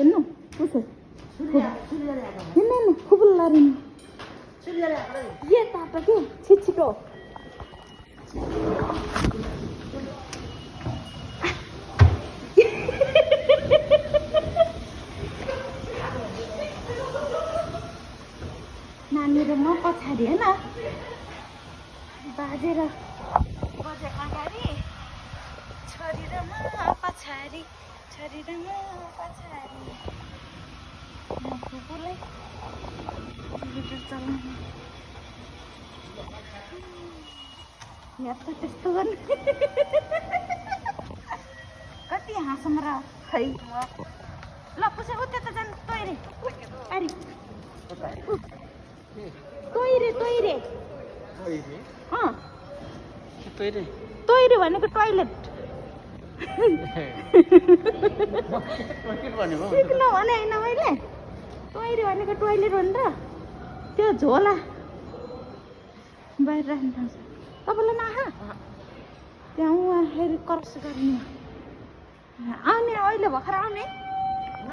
हेर्नु कसो हिँड्नु खुबुल लारिनु ये ताप के छिटो नानी र म पछाडि होइन बाजे र बजे अगाडि छोरी र म पछाडि छोरी र म पछाडि फुपूलाई भिडियो चलाउनु यहाँ त त्यस्तो गर्नु कति हाँसौँ र खै ल पुसे उ त्यता जानु तैरे अरे तैरे तैरे भनेको टोइलेट सिक्नु भने होइन मैले तैरे भनेको टोइलेट हो नि त त्यो झोला बाहिर राख्नु थाल्छ तपाईँलाई नआहा त्यहाँ उहाँ फेरि क्रस गर्ने आउने अहिले भर्खर आउने